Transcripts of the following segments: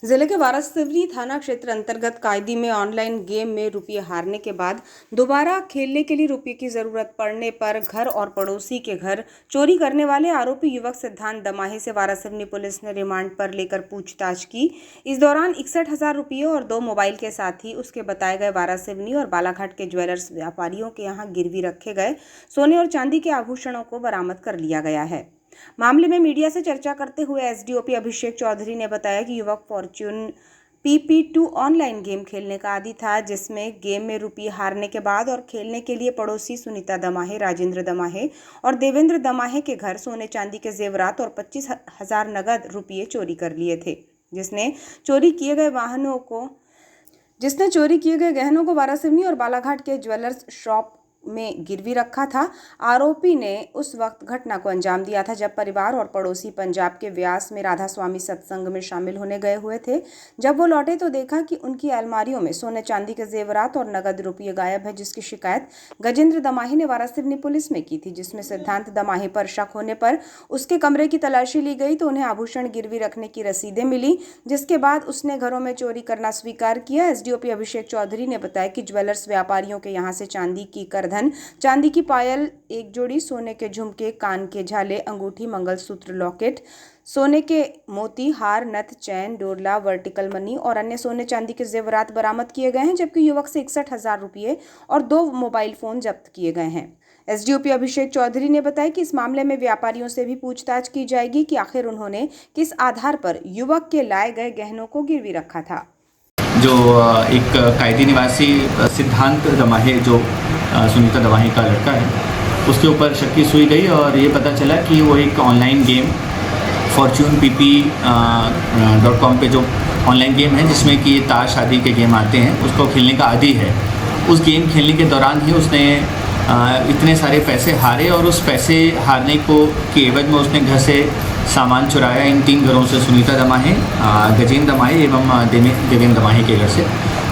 जिले के वारासिवनी थाना क्षेत्र अंतर्गत कायदी में ऑनलाइन गेम में रुपये हारने के बाद दोबारा खेलने के लिए रुपये की जरूरत पड़ने पर घर और पड़ोसी के घर चोरी करने वाले आरोपी युवक सिद्धांत दमाही से वारासिवनी पुलिस ने रिमांड पर लेकर पूछताछ की। इस दौरान 61,000 रुपये और 2 मोबाइल के साथ ही उसके बताए गए वारासिवनी और बालाघाट के ज्वेलर्स व्यापारियों के यहाँ गिरवी रखे गए सोने और चांदी के आभूषणों को बरामद कर लिया गया है। मामले में मीडिया से चर्चा करते हुए एसडीओपी अभिषेक चौधरी ने बताया कि युवक फॉर्च्यून PP2 ऑनलाइन गेम खेलने का आदी था, जिसमें गेम में रुपये हारने के बाद और खेलने के लिए पड़ोसी सुनीता दमाहे, राजेंद्र दमाहे और देवेंद्र दमाहे के घर सोने चांदी के जेवरात और 25,000 नगद रुपये चोरी कर लिए थे। जिसने चोरी किए गए गहनों को वारासिवनी और बालाघाट के ज्वेलर्स शॉप में गिरवी रखा था। आरोपी ने उस वक्त घटना को अंजाम दिया था जब परिवार और पड़ोसी पंजाब के व्यास में राधा स्वामी सत्संग में शामिल होने गए हुए थे। जब वो लौटे तो देखा कि उनकी अलमारियों में सोने चांदी के जेवरात और नगद रुपये गायब है, जिसकी शिकायत गजेंद्र दमाही ने वारासिवनी पुलिस में की थी। जिसमें सिद्धांत दमाही पर शक होने पर उसके कमरे की तलाशी ली गई तो उन्हें आभूषण गिरवी रखने की रसीदें मिली, जिसके बाद उसने घरों में चोरी करना स्वीकार किया। एसडीओपी अभिषेक चौधरी ने बताया कि ज्वेलर्स व्यापारियों के यहाँ से चांदी की करधन, चांदी की पायल, एक जोड़ी सोने के झुमके, कान के झाले, अंगूठी, मंगलसूत्र, लॉकेट, सोने के मोती, हार, नथ, चैन, डोरला, वर्टिकल मनी और अन्य सोने चांदी के जेवरात बरामद किए गए हैं, जबकि युवक से 61,000 रुपये और 2 मोबाइल फोन जब्त किए गए हैं। एसडीओपी अभिषेक चौधरी ने बताया कि इस मामले में व्यापारियों से भी पूछताछ की जाएगी कि आखिर उन्होंने किस आधार पर युवक के लाए गए गहनों को गिरवी रखा था। जो एक कायदी निवासी सिद्धांत दमाही, जो सुनीता दमाही का लड़का है, उसके ऊपर शक की सुई गई और ये पता चला कि वो एक ऑनलाइन गेम फॉर्च्यून PP.com पे जो ऑनलाइन गेम है जिसमें कि ताश आदि के गेम आते हैं, उसको खेलने का आदी है। उस गेम खेलने के दौरान ही उसने इतने सारे पैसे हारे और उस पैसे हारने के एवज में उसने घर से सामान चुराया इन 3 घरों से, सुनीता दमाही, गजेंद्र दमाही एवं देवेंद्र दमाही के घर से।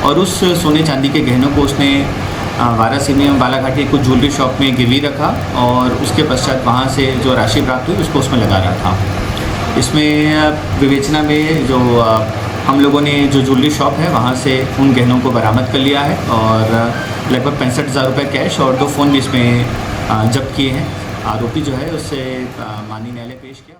और उस सोने चांदी के गहनों को उसने वारासिवनी एवं बालाघाट के कुछ ज्वेलरी शॉप में गिरवी रखा और उसके पश्चात वहाँ से जो राशि प्राप्त हुई उसको उसमें लगा रहा था। इसमें विवेचना में जो हम लोगों ने जो ज्वेलरी शॉप है वहाँ से उन गहनों को बरामद कर लिया है और लगभग 65,000 रुपये कैश और 2 फ़ोन भी इसमें जब्त किए हैं। आरोपी जो है उससे माननीय न्यायालय पेश किया।